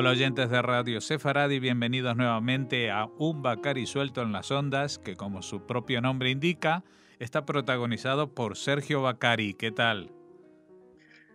Hola oyentes de Radio Sefaradi, bienvenidos nuevamente a Un Bacari Suelto en las Ondas, que como su propio nombre indica, está protagonizado por Sergio Bacari. ¿Qué tal?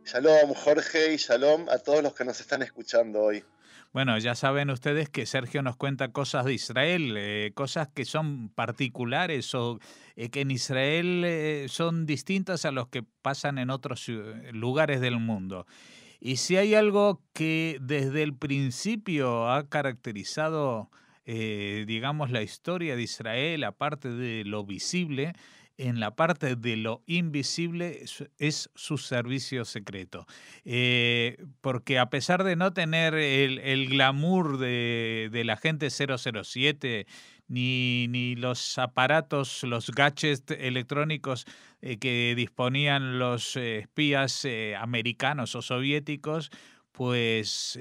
Shalom, Jorge, y shalom a todos los que nos están escuchando hoy. Bueno, ya saben ustedes que Sergio nos cuenta cosas de Israel, cosas que son particulares o que en Israel son distintas a los que pasan en otros lugares del mundo. Y si hay algo que desde el principio ha caracterizado, digamos, la historia de Israel, aparte de lo visible, en la parte de lo invisible es su servicio secreto. Porque a pesar de no tener el glamour de la gente 007, ni los aparatos, los gadgets electrónicos que disponían los espías americanos o soviéticos, pues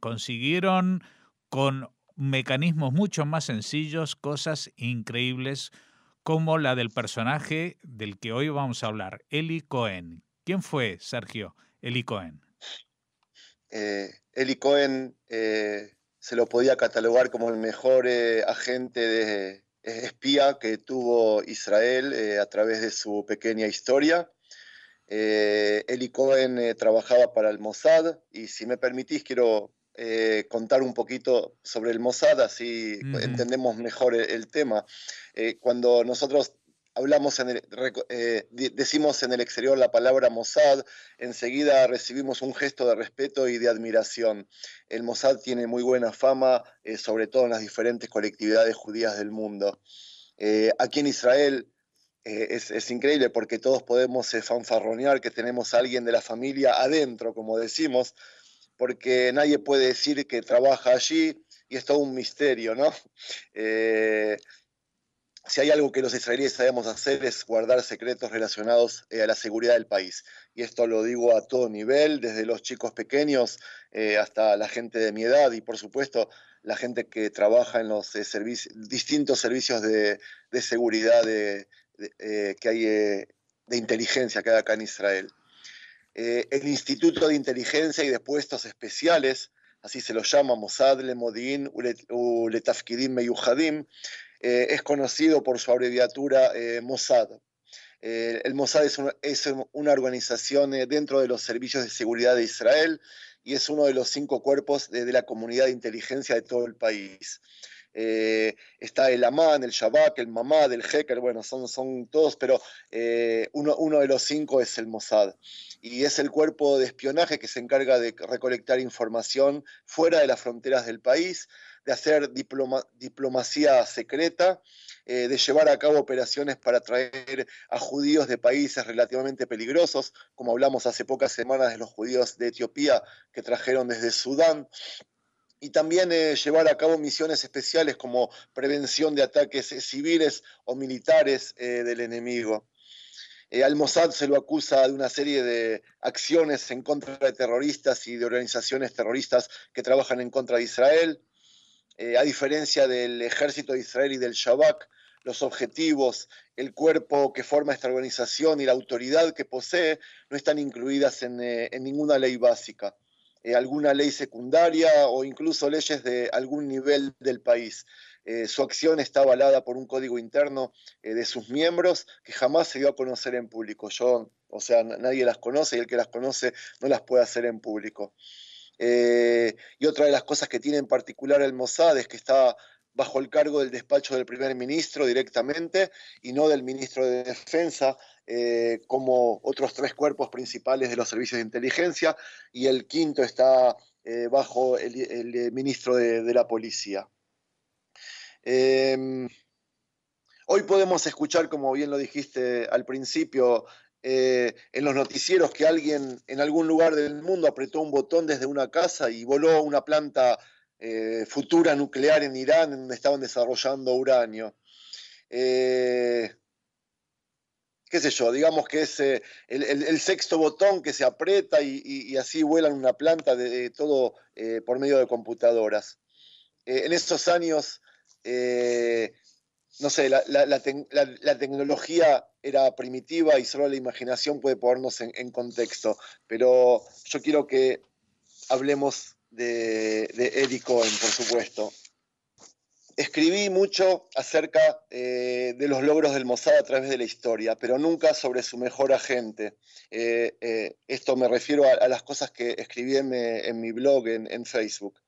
consiguieron con mecanismos mucho más sencillos cosas increíbles como la del personaje del que hoy vamos a hablar, Eli Cohen. ¿Quién fue, Sergio, Eli Cohen? Eli Cohen se lo podía catalogar como el mejor agente de espía que tuvo Israel a través de su pequeña historia. Eli Cohen trabajaba para el Mossad y si me permitís quiero contar un poquito sobre el Mossad, así entendemos mejor el tema. Cuando nosotros hablamos decimos en el exterior la palabra Mossad, enseguida recibimos un gesto de respeto y de admiración. El Mossad tiene muy buena fama, sobre todo en las diferentes colectividades judías del mundo. Aquí en Israel es increíble porque todos podemos fanfarronear que tenemos a alguien de la familia adentro, como decimos, porque nadie puede decir que trabaja allí y es todo un misterio, ¿no? Si hay algo que los israelíes sabemos hacer es guardar secretos relacionados a la seguridad del país. Y esto lo digo a todo nivel, desde los chicos pequeños hasta la gente de mi edad y por supuesto la gente que trabaja en los distintos servicios de seguridad que hay de inteligencia que hay acá en Israel. El Instituto de Inteligencia y de Puestos Especiales, así se lo llama, Mossad Lemodin Uletafkidim Meyuhadim, es conocido por su abreviatura Mossad. El Mossad es una organización dentro de los servicios de seguridad de Israel y es uno de los 5 cuerpos de la comunidad de inteligencia de todo el país. Está el Amán, el Shabak, el Mamad, el Heker, bueno, son todos, pero uno de los 5 es el Mossad. Y es el cuerpo de espionaje que se encarga de recolectar información fuera de las fronteras del país, de hacer diplomacia secreta, de llevar a cabo operaciones para traer a judíos de países relativamente peligrosos, como hablamos hace pocas semanas de los judíos de Etiopía que trajeron desde Sudán, y también llevar a cabo misiones especiales como prevención de ataques civiles o militares del enemigo. Al Mossad se lo acusa de una serie de acciones en contra de terroristas y de organizaciones terroristas que trabajan en contra de Israel. A diferencia del ejército de Israel y del Shabak, los objetivos, el cuerpo que forma esta organización y la autoridad que posee no están incluidas en ninguna ley básica. Alguna ley secundaria o incluso leyes de algún nivel del país. Su acción está avalada por un código interno de sus miembros que jamás se dio a conocer en público. O sea, nadie las conoce y el que las conoce no las puede hacer en público. Y otra de las cosas que tiene en particular el Mossad es que está bajo el cargo del despacho del primer ministro directamente y no del ministro de Defensa, como otros 3 cuerpos principales de los servicios de inteligencia, y el quinto está bajo el ministro de la policía. Hoy podemos escuchar, como bien lo dijiste al principio, en los noticieros que alguien en algún lugar del mundo apretó un botón desde una casa y voló una planta futura nuclear en Irán donde estaban desarrollando uranio. Qué sé yo, digamos que es el sexto botón que se aprieta y así vuelan una planta de todo por medio de computadoras. En estos años no sé, la tecnología era primitiva y solo la imaginación puede ponernos en contexto, pero yo quiero que hablemos de Eli Cohen, por supuesto. Escribí mucho acerca de los logros del Mossad a través de la historia, pero nunca sobre su mejor agente. Esto me refiero a las cosas que escribí en mi blog, en Facebook.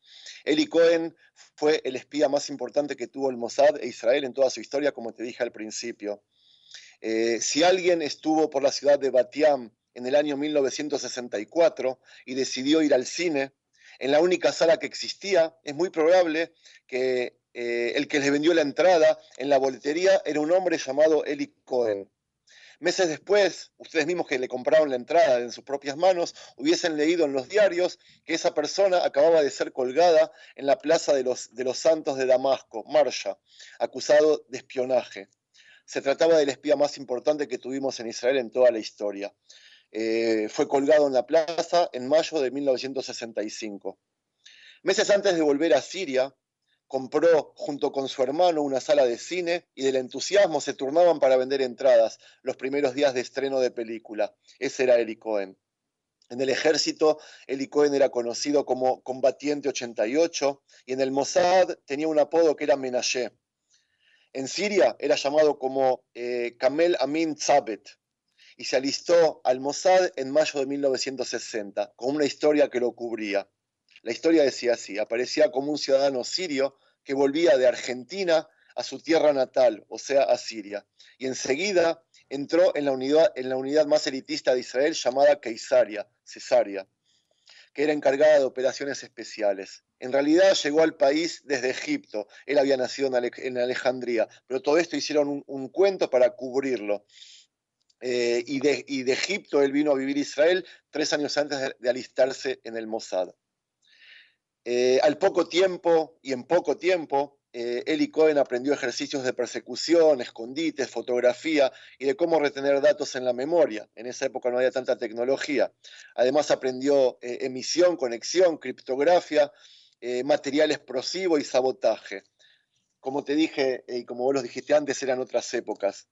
Eli Cohen fue el espía más importante que tuvo el Mossad e Israel en toda su historia, como te dije al principio. Si alguien estuvo por la ciudad de Bat Yam en el año 1964 y decidió ir al cine, en la única sala que existía, es muy probable que el que les vendió la entrada en la boletería era un hombre llamado Eli Cohen. Meses después, ustedes mismos que le compraron la entrada en sus propias manos, hubiesen leído en los diarios que esa persona acababa de ser colgada en la plaza de los Santos de Damasco, Marsha, acusado de espionaje. Se trataba del espía más importante que tuvimos en Israel en toda la historia. Fue colgado en la plaza en mayo de 1965. Meses antes de volver a Siria, compró junto con su hermano una sala de cine y del entusiasmo se turnaban para vender entradas los primeros días de estreno de película. Ese era Eli Cohen. En el ejército, Eli Cohen era conocido como Combatiente 88 y en el Mossad tenía un apodo que era Menashe. En Siria era llamado como Kamel Amin Tzabet y se alistó al Mossad en mayo de 1960 con una historia que lo cubría. La historia decía así: aparecía como un ciudadano sirio que volvía de Argentina a su tierra natal, o sea, a Siria, y enseguida entró en la unidad más elitista de Israel llamada Cesárea, que era encargada de operaciones especiales. En realidad llegó al país desde Egipto, él había nacido en Alejandría, pero todo esto hicieron un cuento para cubrirlo. Y de Egipto él vino a vivir a Israel 3 años antes de alistarse en el Mossad. Al poco tiempo, y en poco tiempo, Eli Cohen aprendió ejercicios de persecución, escondites, fotografía y de cómo retener datos en la memoria. En esa época no había tanta tecnología. Además aprendió emisión, conexión, criptografía, material explosivo y sabotaje. Como te dije, y como vos lo dijiste antes, eran otras épocas.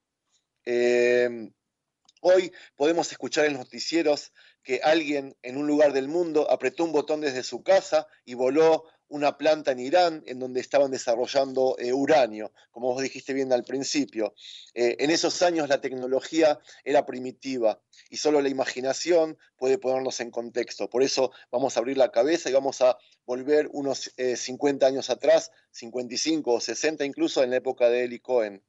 Hoy podemos escuchar en los noticieros que alguien en un lugar del mundo apretó un botón desde su casa y voló una planta en Irán en donde estaban desarrollando uranio, como vos dijiste bien al principio. En esos años la tecnología era primitiva y solo la imaginación puede ponernos en contexto. Por eso vamos a abrir la cabeza y vamos a volver unos 50 años atrás, 55 o 60 incluso, en la época de Eli Cohen.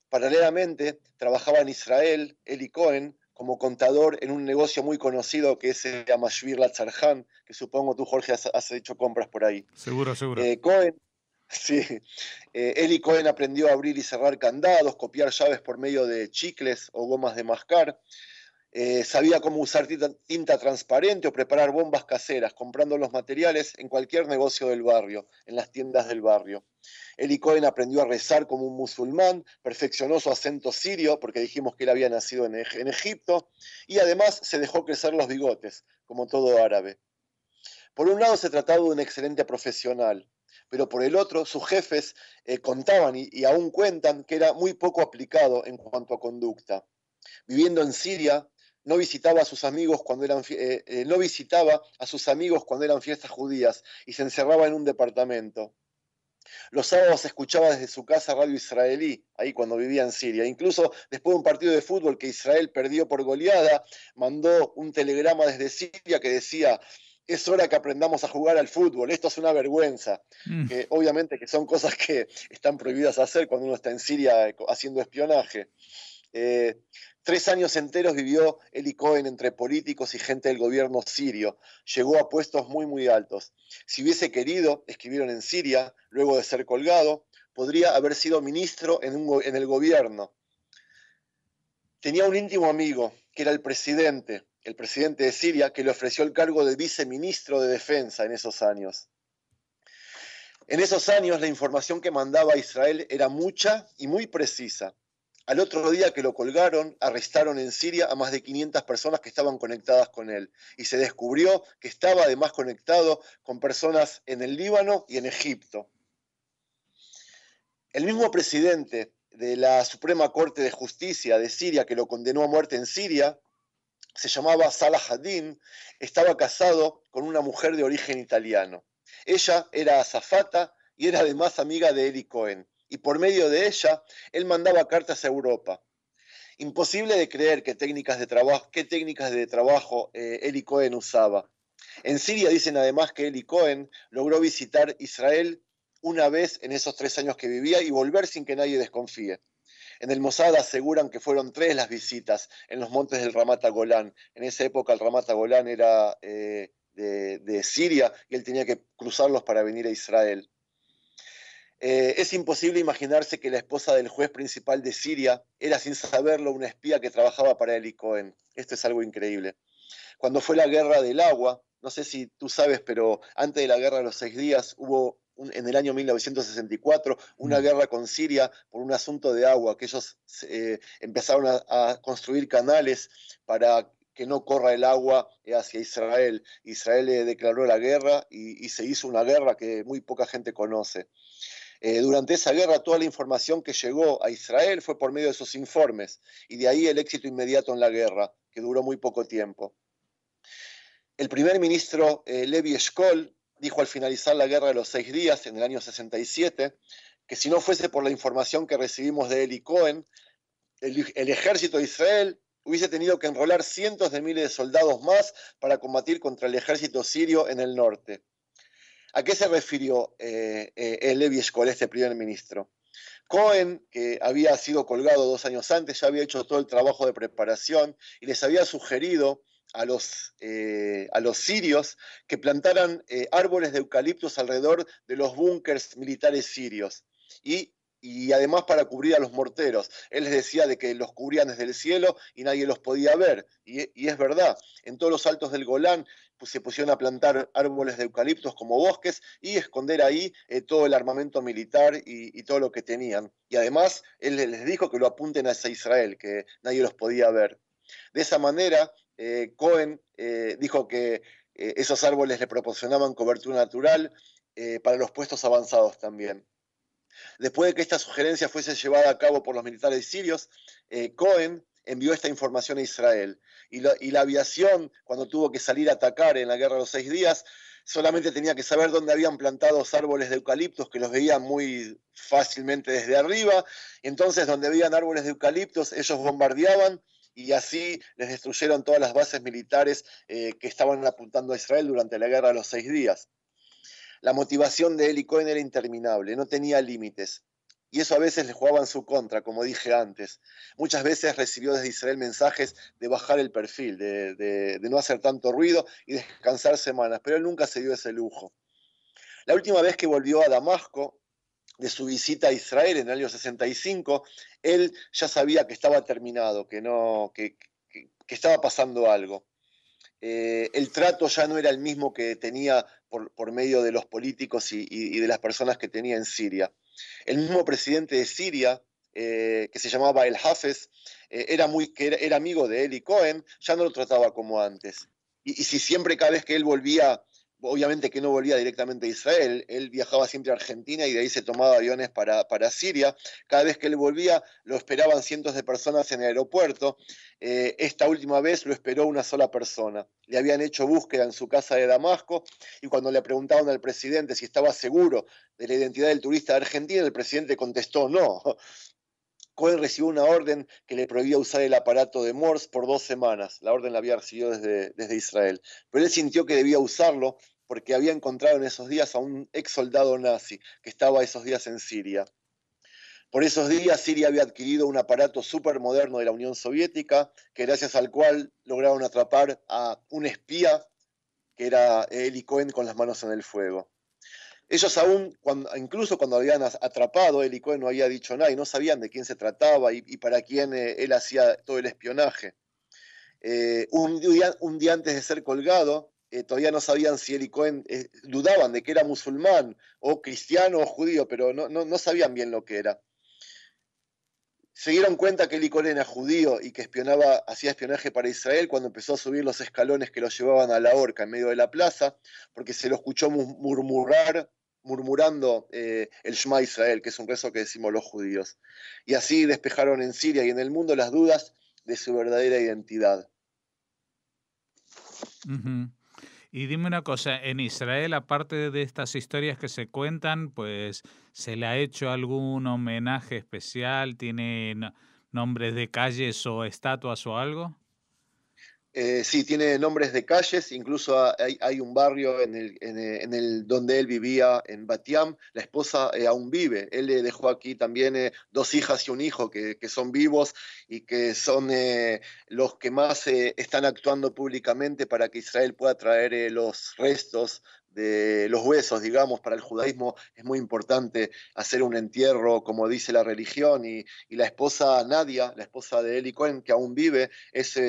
Paralelamente, trabajaba en Israel, Eli Cohen, como contador en un negocio muy conocido que se llama Shvir Latzarhan, que supongo tú, Jorge, has hecho compras por ahí. Seguro, seguro. Cohen, sí, Eli Cohen aprendió a abrir y cerrar candados, copiar llaves por medio de chicles o gomas de mascar. Sabía cómo usar tinta transparente o preparar bombas caseras, comprando los materiales en cualquier negocio del barrio, en las tiendas del barrio. Eli Cohen aprendió a rezar como un musulmán, perfeccionó su acento sirio, porque dijimos que él había nacido en Egipto, y además se dejó crecer los bigotes, como todo árabe. Por un lado se trataba de un excelente profesional, pero por el otro sus jefes contaban y aún cuentan que era muy poco aplicado en cuanto a conducta. Viviendo en Siria, no visitaba a sus amigos cuando eran fiestas judías y se encerraba en un departamento. Los sábados escuchaba desde su casa radio israelí, ahí cuando vivía en Siria. Incluso después de un partido de fútbol que Israel perdió por goleada, mandó un telegrama desde Siria que decía: es hora que aprendamos a jugar al fútbol, esto es una vergüenza. Que obviamente que son cosas que están prohibidas hacer cuando uno está en Siria haciendo espionaje. 3 años enteros vivió Eli Cohen entre políticos y gente del gobierno sirio. Llegó a puestos muy, muy altos. Si hubiese querido, escribieron en Siria, luego de ser colgado, podría haber sido ministro en el gobierno. Tenía un íntimo amigo, que era el presidente de Siria, que le ofreció el cargo de viceministro de Defensa en esos años. En esos años la información que mandaba a Israel era mucha y muy precisa. Al otro día que lo colgaron, arrestaron en Siria a más de 500 personas que estaban conectadas con él. Y se descubrió que estaba además conectado con personas en el Líbano y en Egipto. El mismo presidente de la Suprema Corte de Justicia de Siria, que lo condenó a muerte en Siria, se llamaba Salah ad-Din, estaba casado con una mujer de origen italiano. Ella era azafata y era además amiga de Eli Cohen, y por medio de ella él mandaba cartas a Europa. Imposible de creer qué técnicas de trabajo Eli Cohen usaba. En Siria dicen además que Eli Cohen logró visitar Israel una vez en esos 3 años que vivía y volver sin que nadie desconfíe. En el Mossad aseguran que fueron 3 las visitas en los montes del Ramat Golán. En esa época el Ramat Golán era de Siria y él tenía que cruzarlos para venir a Israel. Es imposible imaginarse que la esposa del juez principal de Siria era, sin saberlo, una espía que trabajaba para Eli Cohen. Esto es algo increíble. Cuando fue la guerra del agua, no sé si tú sabes, pero antes de la guerra de los 6 días hubo en el año 1964 una guerra con Siria por un asunto de agua, que ellos empezaron a construir canales para que no corra el agua hacia Israel. Israel declaró la guerra y se hizo una guerra que muy poca gente conoce. Durante esa guerra toda la información que llegó a Israel fue por medio de esos informes, y de ahí el éxito inmediato en la guerra, que duró muy poco tiempo. El primer ministro Levi Eshkol dijo al finalizar la guerra de los 6 días, en el año 67, que si no fuese por la información que recibimos de Eli Cohen, el ejército de Israel hubiese tenido que enrolar cientos de miles de soldados más para combatir contra el ejército sirio en el norte. ¿A qué se refirió Levi Eshkol, este primer ministro? Cohen, que había sido colgado 2 años antes, ya había hecho todo el trabajo de preparación y les había sugerido a los sirios que plantaran árboles de eucaliptos alrededor de los búnkers militares sirios y además para cubrir a los morteros. Él les decía de que los cubrían desde el cielo y nadie los podía ver, y es verdad. En todos los altos del Golán se pusieron a plantar árboles de eucaliptos como bosques y esconder ahí todo el armamento militar y todo lo que tenían. Y además él les dijo que lo apunten hacia Israel, que nadie los podía ver. De esa manera, Cohen dijo que esos árboles le proporcionaban cobertura natural para los puestos avanzados también. Después de que esta sugerencia fuese llevada a cabo por los militares sirios, Cohen envió esta información a Israel. Y la aviación, cuando tuvo que salir a atacar en la guerra de los 6 días, solamente tenía que saber dónde habían plantado árboles de eucaliptos, que los veían muy fácilmente desde arriba. Entonces, donde veían árboles de eucaliptos, ellos bombardeaban y así les destruyeron todas las bases militares que estaban apuntando a Israel durante la guerra de los 6 días. La motivación de Eli Cohen era interminable, no tenía límites. Y eso a veces le jugaba en su contra, como dije antes. Muchas veces recibió desde Israel mensajes de bajar el perfil, de no hacer tanto ruido y descansar semanas, pero él nunca se dio ese lujo. La última vez que volvió a Damasco, de su visita a Israel en el año 65, él ya sabía que estaba terminado, que estaba pasando algo. El trato ya no era el mismo que tenía por medio de los políticos y de las personas que tenía en Siria. El mismo presidente de Siria, que se llamaba El Hafez, era amigo de Eli Cohen, ya no lo trataba como antes. Y si siempre, cada vez que él volvía, obviamente que no volvía directamente a Israel, él viajaba siempre a Argentina y de ahí se tomaba aviones para Siria. Cada vez que él volvía, lo esperaban cientos de personas en el aeropuerto. Esta última vez lo esperó una sola persona. Le habían hecho búsqueda en su casa de Damasco y cuando le preguntaron al presidente si estaba seguro de la identidad del turista de Argentina, el presidente contestó no. Cohen recibió una orden que le prohibía usar el aparato de Morse por 2 semanas. La orden la había recibido desde Israel. Pero él sintió que debía usarlo porque había encontrado en esos días a un ex soldado nazi que estaba esos días en Siria. Por esos días Siria había adquirido un aparato súper moderno de la Unión Soviética, que gracias al cual lograron atrapar a un espía que era Eli Cohen con las manos en el fuego. Ellos aún, incluso cuando habían atrapado, Eli Cohen no había dicho nada y no sabían de quién se trataba y para quién él hacía todo el espionaje. Un día antes de ser colgado, todavía no sabían si Eli Cohen, dudaban de que era musulmán o cristiano o judío, pero no sabían bien lo que era. Se dieron cuenta que Eli Cohen era judío y que hacía espionaje para Israel cuando empezó a subir los escalones que lo llevaban a la horca en medio de la plaza, porque se lo escuchó murmurando el Shema Israel, que es un rezo que decimos los judíos. Y así despejaron en Siria y en el mundo las dudas de su verdadera identidad. Ujú. Y dime una cosa, en Israel, aparte de estas historias que se cuentan, pues, ¿se le ha hecho algún homenaje especial? ¿Tiene nombres de calles o estatuas o algo? Sí, tiene nombres de calles, incluso hay un barrio donde él vivía, en Batiam. La esposa aún vive. Él le dejó aquí también dos hijas y un hijo que son vivos y que son los que más están actuando públicamente para que Israel pueda traer los restos de los huesos, digamos. Para el judaísmo es muy importante hacer un entierro, como dice la religión, y la esposa Nadia, la esposa de Eli Cohen, que aún vive, es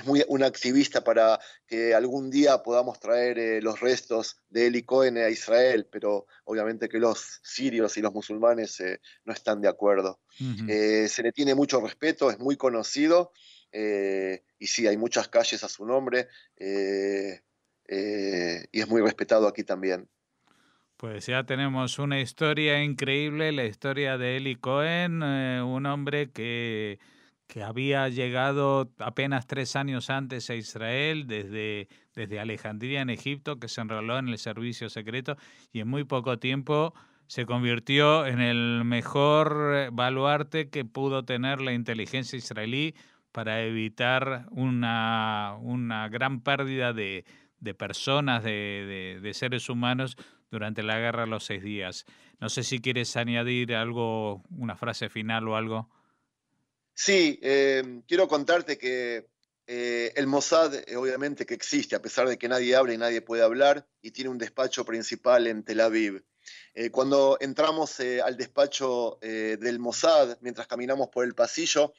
muy una activista para que algún día podamos traer los restos de Eli Cohen a Israel, pero obviamente que los sirios y los musulmanes no están de acuerdo. Ujú. Se le tiene mucho respeto, es muy conocido, y sí, hay muchas calles a su nombre, y es muy respetado aquí también. Pues ya tenemos una historia increíble, la historia de Eli Cohen, un hombre que había llegado apenas 3 años antes a Israel, desde Alejandría en Egipto, que se enroló en el servicio secreto y en muy poco tiempo se convirtió en el mejor baluarte que pudo tener la inteligencia israelí para evitar una gran pérdida de personas, de seres humanos durante la guerra de los 6 días. No sé si quieres añadir algo, una frase final o algo. Sí, quiero contarte que el Mossad, obviamente que existe, a pesar de que nadie habla y nadie puede hablar, y tiene un despacho principal en Tel Aviv. Cuando entramos al despacho del Mossad, mientras caminamos por el pasillo,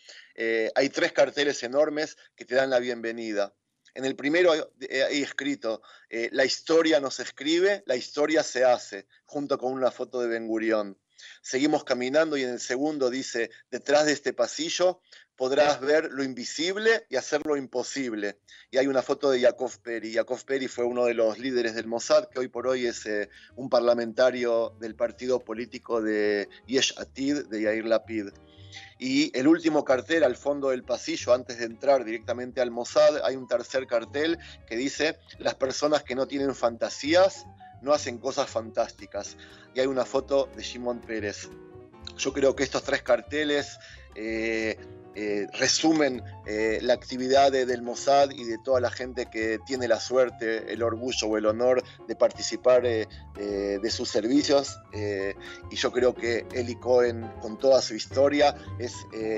hay tres carteles enormes que te dan la bienvenida. En el primero hay escrito, la historia nos escribe, la historia se hace, junto con una foto de Ben Gurión. Seguimos caminando y en el segundo dice, detrás de este pasillo podrás ver lo invisible y hacer lo imposible. Y hay una foto de Yaakov Peri. Yaakov Peri fue uno de los líderes del Mossad, que hoy por hoy es un parlamentario del partido político de Yesh Atid, de Yair Lapid. Y el último cartel al fondo del pasillo, antes de entrar directamente al Mossad, hay un tercer cartel que dice, las personas que no tienen fantasías no hacen cosas fantásticas. Y hay una foto de Shimon Pérez. Yo creo que estos tres carteles resumen la actividad del Mossad y de toda la gente que tiene la suerte, el orgullo o el honor de participar de sus servicios. Y yo creo que Eli Cohen, con toda su historia, es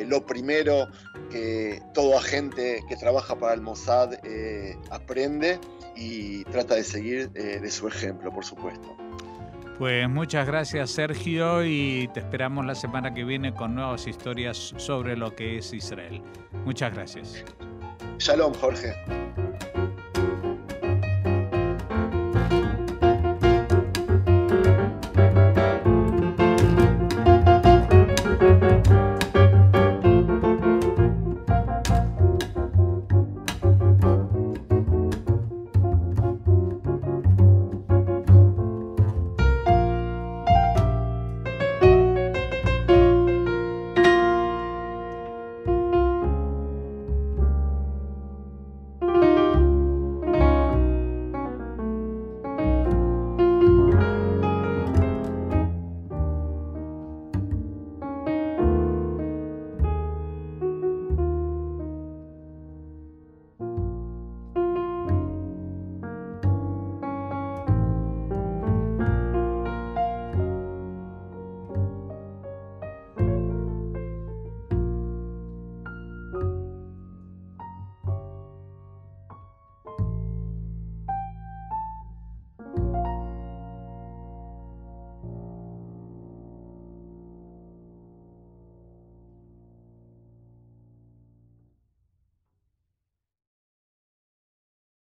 lo primero que todo agente que trabaja para el Mossad aprende y trata de seguir de su ejemplo, por supuesto. Pues muchas gracias, Sergio, y te esperamos la semana que viene con nuevas historias sobre lo que es Israel. Muchas gracias. Shalom, Jorge.